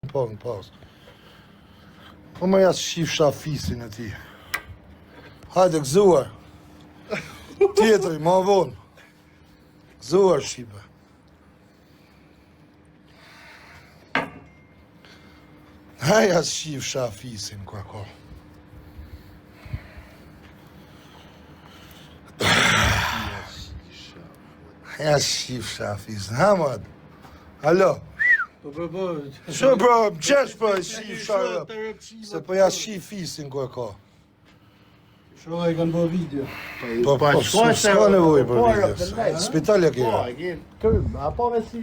Po, në pauzë. Po më jasë shif shafisin e ti. Hajde, gëzuar. Tjetëri, ma vonë. Gëzuar shqipe. Haja shif shafisin, kwa ko. Haja shif shafisin. Hamad. Alo. Shë bro, qesh po e shif sharëp. Se po ja shif fisin kwa ko. Shoha i kanë bërë video. Po, s'ka nevoj për video. Spitalja kjera. Apo me si...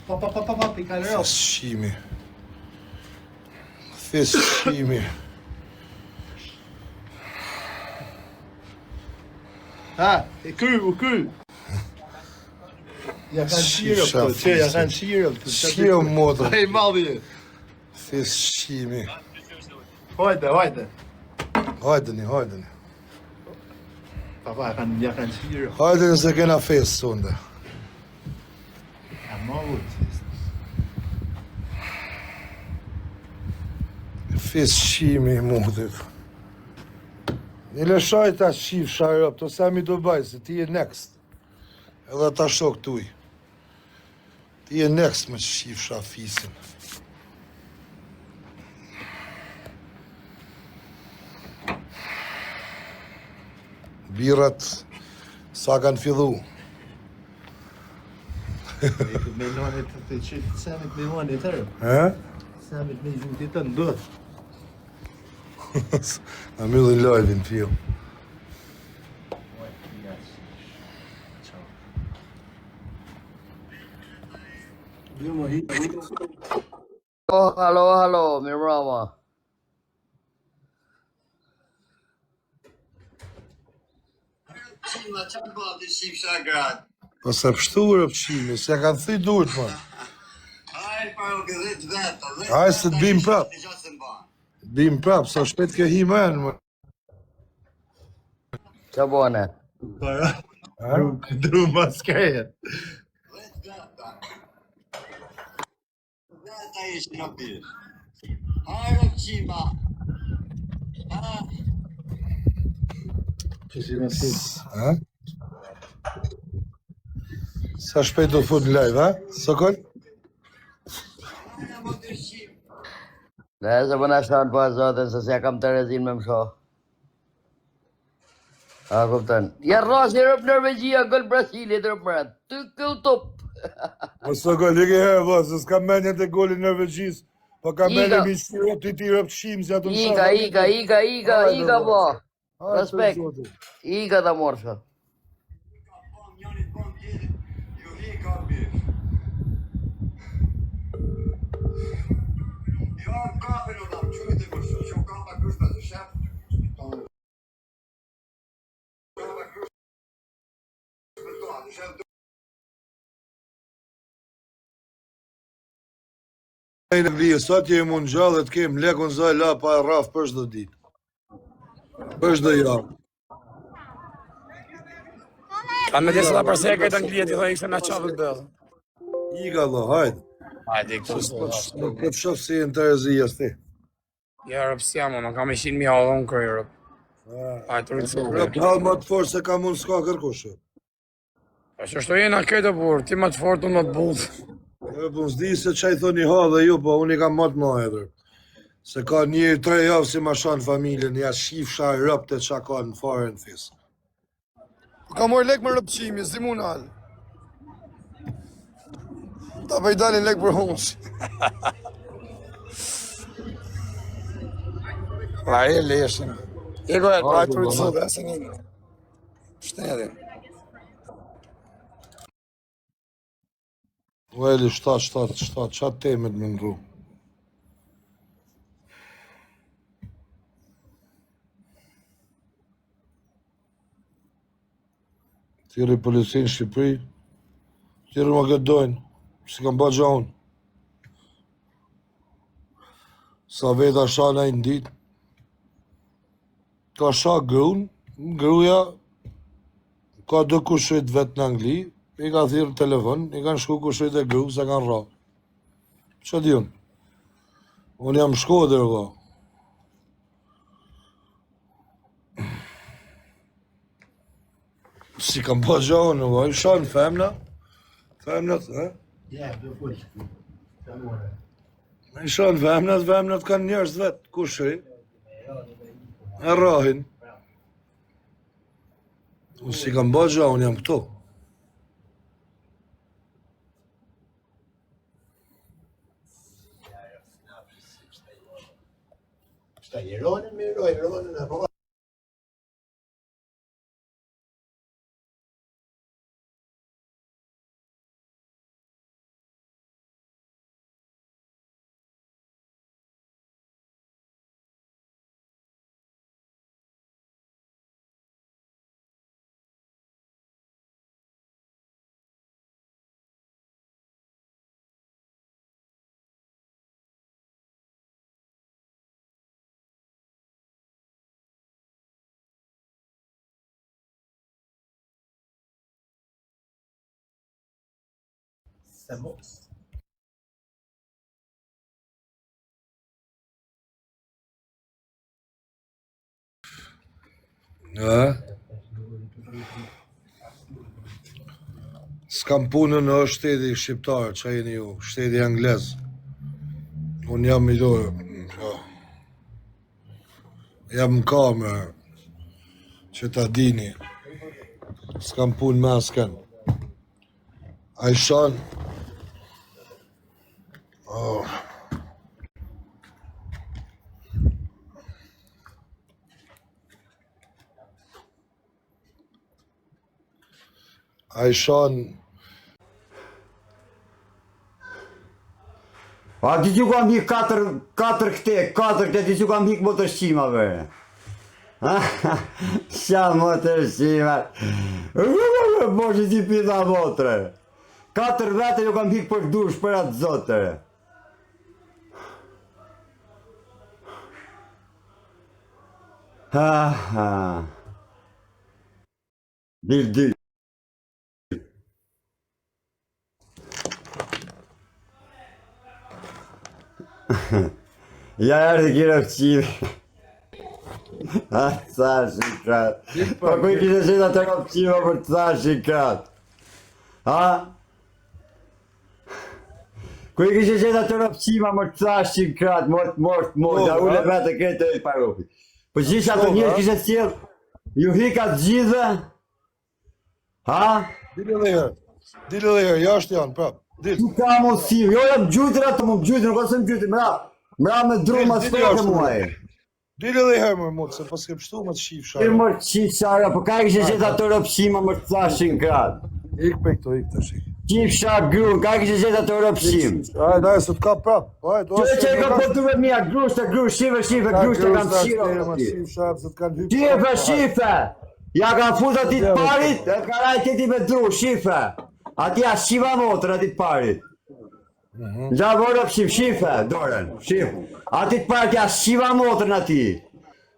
Pa, i kanë rrë. Fes shimi. Fes shimi. Ha, e kry. Ja kanë shirë për të, ja kanë shirë për të. Shio modër. Ai malli. Fes shimi. Hajde. Hajdeni. Papa, ja kanë shirë. Hajdeni se kena fes sonde. Ja mallit. Fes shimi modër. Një lëshaj ta shif sharëp, të sa mi do baj, se ti e next. Edhe ta shok tuj. Ti e next me shif shafisin. Birat sa kanë fillu. Me nonit të qitë samit me nonit tërë. He? Samit me gjutit të ndot. A myllin live-in fill. Halo, mirë mbrëma. Qima, qa bëllë të shqip shagrat? Po se pështurë pëqimi, se kanë thuj duhet, ma. Hajë, pa u gëdhit vetë. Hajë se të bim prap. Të gjatë se mba. Bim prap, sa shpet ke hi men, ma. Qa bone? Dru maskejet. Vetë. Vetë ishë në pishë. Hajë, qima. Ha? Sa shpejt do fut në live, ha? Sokol? Hajë, më të shqip. Dhe se përna shanë pa zotën, se s'ja kam të rezin me më shoh. A, kuptan. Ja rrasi rëp Norvegjia, gëll Brasilit rëp mërat. Të këll top. Po Sokol, i ke herë, vë, se s'ka menjën të golin Norvegjis, po ka menjën mi shqirop të ti rëp shimë, si atë në shanë. Ika, po. Respekt. Ika ta morsha. Ka pom, njënit pom tjetit. Ju hi ka bishë. Jo, kapën u dam, qujtë e mështë, që u kapa kërshpa të shep. Kapa kërshpa të shep. Në vijë, sot je mund gjallë dhe të kemë lekun zaj la pa e raf për shdo ditë. Për shdo javë. A me disa da përse e kajtë Anglijat i dhe ishte në qafë të bëllë. Ika lo, hajde. Hajde, Nuk këtë shofë si në të rezija s'ti. Ja, rëpë si jam, ma kam 100.000 halë unë kërë rëpë. Hajde, të rëtë Rëpë halë më të forë se ka mund s'ka kërkushë. A që shto jena këtë burë, ti më të fortë unë më të bullë. Po s'di se që i thoni ha dhe ju, po unë i kam matë ma edhër. Se ka 1-3 javë si ma shanë familjen, ja shif shaj rëpë të qa ka në fare në fisë. Ka mojë lek më rëpqimi, si mu në halë. Ta pa i dalin lek për honës. La e leshin. E gojë, pa e të rëtë dhe se një. Shtedi. Veli, 7, qatë temet me ndru. Tjeri policinë Shqipëri, tjeri më këtë dojnë, si kam ba gja unë. Sa veta shana i ndit, ka sha grun, gruja, ka 2 kushrit vetë në Angli, i ka thirë në telefon, i kanë shku kushrit e gru, se kanë ra. Që di unë? Unë jam Shkodër, valla. Si kam pa gjohën, valla. I shanë femna. Femnat, e? Ja, do fush. I shanë femnat kanë njerëz vetë. Kush e? E rrahin. Unë si kam pa gjohën, unë jam këtu. Šta je Ronen mi Ronen na po. Samos. E? S'kam punën në shteti shqiptar, që jeni ju, shteti anglez. Unë jam i dojë, jam në kamerë, që ta dini. S'kam punë me asken. A i shanë, a i shanë, A ti që kam hik 4 këte, ti që kam hik motërshqima vërë. Qa motërshqima. Po që ti pita motre. 4 vete ju kam hik për dush për atë zotëre. Dy. Ja erë të kira pëqime. A, ca shikrat. Pa kuj kishe qita të ka pëqime për ca shikrat. Ha? Kuj kishe qita të ka pëqime për ca shikrat, mort, ja ule vete kretë e parupi. Po gjitha të njërë kishe cilë, ju hikat gjithë. Ha? Dile dhe herë, jashtë janë, prapë. Tu ka mosim, jo jam gjujtër atë më gjujtër, nuk asëm gjujtër, mra me dru ma s'peke muaj. Dile dhe herë mërë motë, se pas ke pështu më të shifë I shara. mërë qifë shara, po ka kishe qeta të rëpshima më të thashin kratë. Ik pe këto, ik të shikë. Qifë shara gru, ka kishe qeta të rëpshim. Ajde, se t'ka prapë. Që ka përtu me mija, grushte, shife, grushte kam shiro. Shife, ja kam fut atit parit, e ka rajt tjeti me dru, shife. Ati a shiva motër atit parit. Gja vorë pësim shife, doren, shif. Atit parit ja shiva motër në ati.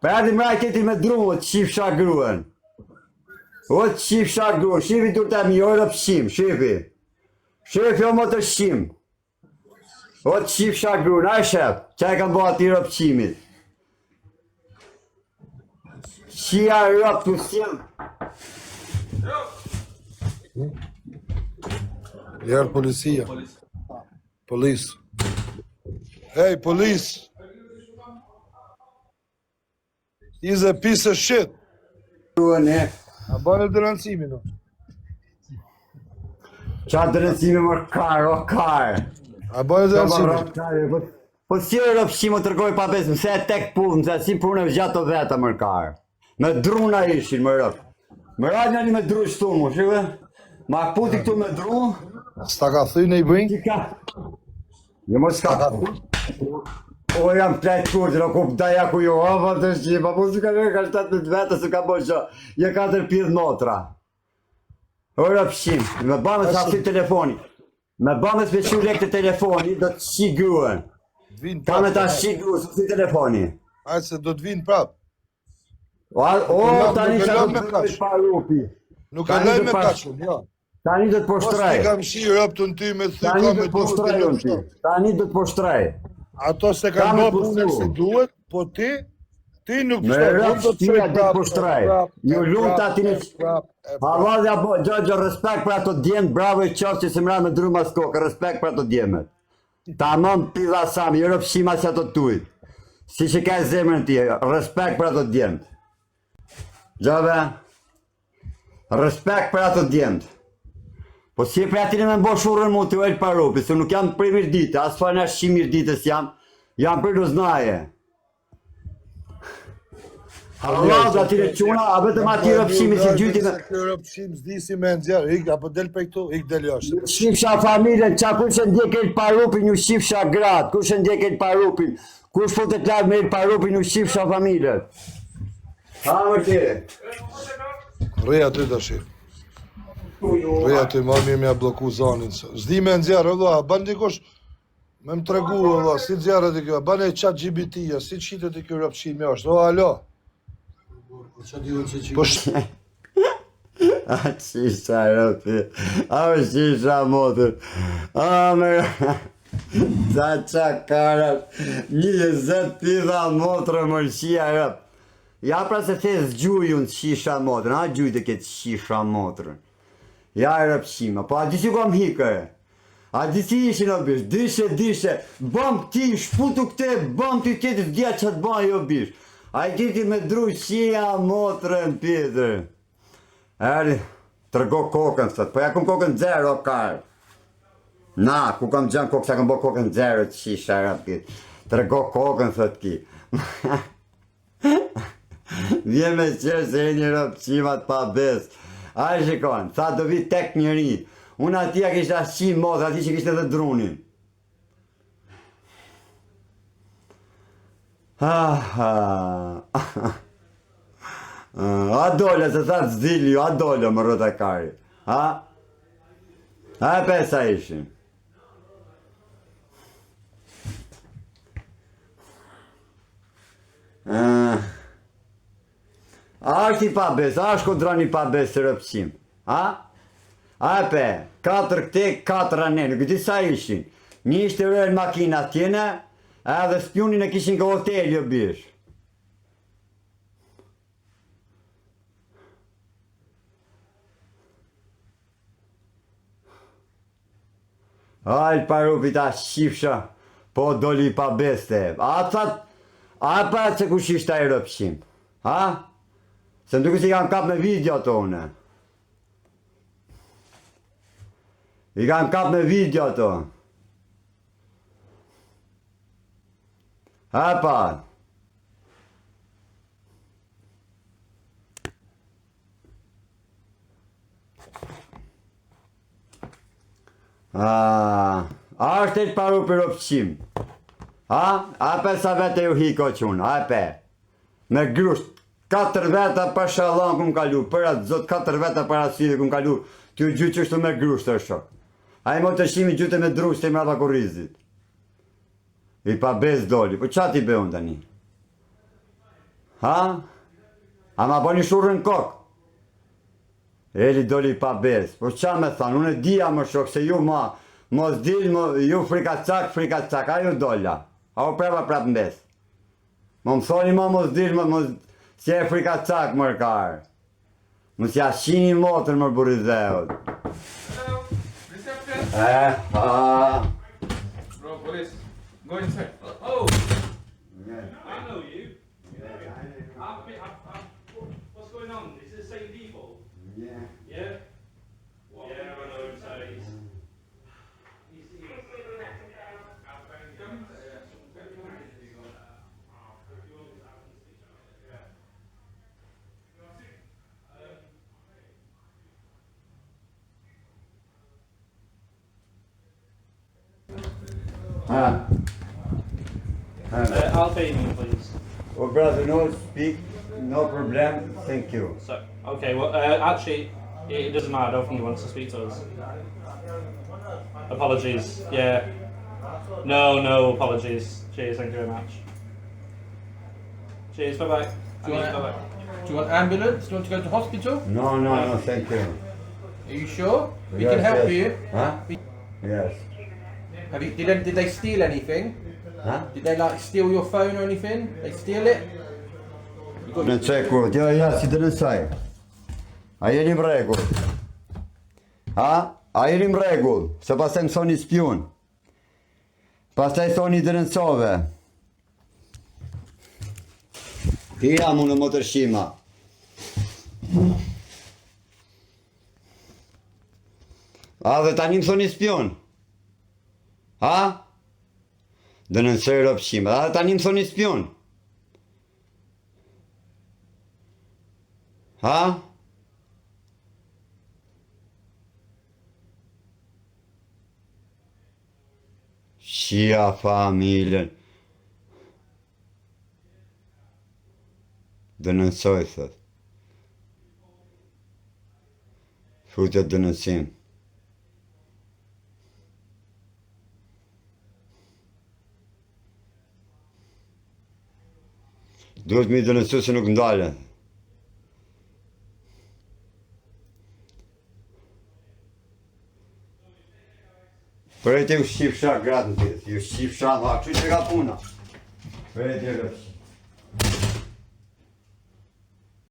Për ati mraj tjeti me dru, o të shif shak gruen. O të shif shak gruen, shifi dur të mjojrë pësim, shifi. Shifi o motër shim. O të shif shak gruen, a shef, që e kam bo ati rë pësimit. Shia rë pësim. Jerë policia. Polis. Hey, police. He's a piece of shit. A bane dërancimi, no? Qa dërëncimi më karë, o karë. A bane dërancimi. Po si e rëpshim o tërgoj pa besë, mëse e tek punë, mëse si punë e gjatë o veta më karë. Me druna ishin më rëpë. Më rajnë një me dru shtu mu, shive? Ma puti këtu me dru. S'ta ka thyne i bëjnë? Qika? Jo më s'ka. O jam plejt kurti, në kup daja ku jo hava të shqipa, po s'ka nërë ka 17 vete, s'ka po që je 4 pjedh notra. O rëpshim, me bëme të hafti telefoni. Me bëme të pequ lek të telefoni, do të shi gruen. Ka me ta shi gruen, s'u si telefoni. Ajtë se do të vinë prapë. O, tani që do të të parupi. Nuk e lej me kaqën, ja. Tani do të Mos poshtroj. ti kam shi rëptën ty me thy Tani ka do me të duhet poshtroj të unë ti. Tani do të poshtroj. Ato se Kam kanë e bërë punën punu. si duhet, po ti nuk Me shtë, rëpë shpia do të poshtroj. Ju lumt aty në... Havadja, Gjoggjo, respekt për ato djemë, bravo i qofë që se mra me dru mas kokë, respekt për ato djemet. Ta mëm pidha sami, jo rëpshima si ato tujt. Si që ka zemrën ti, respekt për ato djemt. Gjove, respekt për ato djemt. Po si e për atini me mbo shurën mu të ujtë parupi, se nuk jam për mirë dite, as fa në shqim mirë ditës jam për luznaje. Allah, atire quna, a vetëm ati rëpshimi si gjyti me... Kjo rëpshim s'di si me nxjerë, ik apo del për këtu, ik del jashtë. Shifsha familjen, qa kush e ndjek el parupin, ju shifsha gratë, kush e ndjek el parupin, kush futet lartë me el parupin, ju shifsha familjen. Ha, më tjere. Rëja ty të shif. Rëja ty, ma mi me a bloku zanin. S'di me nxjerë, Allah, ban dikush me më tregu, Allah, si nxjerë të kjo, ban e qatë GBT-ja, si qitë të kjo rëpshim jashtë, o, alo. Po A qisha rëpi, a më qisha motër, a me... Sa qa karat, 20 pidha motërë më qia rëp. Ja pra se the zgjujun qisha motërën, a gjujtë këtë qisha motërën. Ja rëpshima, po a disi kom hikëre. A disi ishin o bish, dishe, bëm ti, shputu këte, bëm ti tjetë, dhja që të bëj o bish. A i titi me dru qia motërën pjetër. Eri, tërgo kokën, sot, po ja kum kokën zero, karë. Na, ku kam gjenë kokë, sa kam bo kokën zero, qisha rapit. Tërgo kokën, sot ki. Vje me qërë se e një rëpqimat pa bes. A i shikon, sa do vi tek njëri. Unë atia kishta shqim motë, ati që kishte dhe drunin. A dole, se sa të zdilju, a dole më rrëta kari. A e pesa ishin. A është i pabes, a është kodrani pabes të rëpqim. A e pe, 4 këte, 4 anë, nuk disa ishin. Një ishte rrën makina tjene, edhe spionin e kishin ka hotel jo bish. Ajë parupi ta shqipsha, po doli pa beste. A that, a pa se kush ishte a i rëpshim. Ha? Se më duke si kanë kap me video të une. I kanë kap me video të. Ha pa. A është e të paru për rëpshim. Ha? A pe sa vete ju hiko qunë, a pe. Me grusht, 4 veta për shalon këmë kalu, për atë zot 4 veta për asyve këmë kalu, t'ju gjyë qështu me grusht të shok. A i mo të shimi gjyte me drusht të i mrata kurizit. I pa bez doli, po qa ti be unë tani? Ha? A ma boni shurën kokë? Eli doli pa bez, po qa me thonë, unë e dia më shok, se ju mos dil, ju frikacak, a ju dolla. A u prapa prap mbes. Më thoni mos dil, si e frikacak mërkar. Mos ja shini motër më burizheut. Hello, reception. Bro, police, go inside. Oh, I know you. What's going on? Is it the same people? Yeah. Yeah? Yeah, I know. So he's I'll pay you, please. Oh brother, no speak, no problem, thank you. So, okay, well, actually, it doesn't matter. I don't think he wants to speak to us. Apologies. Yeah. No apologies. Cheers. Thank you very much. Cheers. Bye bye. Do you want- Bye bye. Do you want ambulance? Do you want to go to hospital? No, thank you. Are you sure? We can help you. Huh? Yes. Did they steal anything? Huh? Did they like steal your phone or anything? They steal it? You got Në ceku, ja, si të nësaj. A jeni më regull? A jeni më regull? Se pas të më thoni spion. Pas të i thoni dërënësove. Hija mu në motërshima. A dhe tani më thoni spion? A? Dërënësoj ropshima. A dhe tani më thoni spion? Ha? Shia familjen. Dënësoj, thët. Futet dënësim. Duhet mi dënësu se nuk ndalen. Për e te u shqip shak gratë në të, ju shqip shak, a që që ka puna? Për e te u shqip.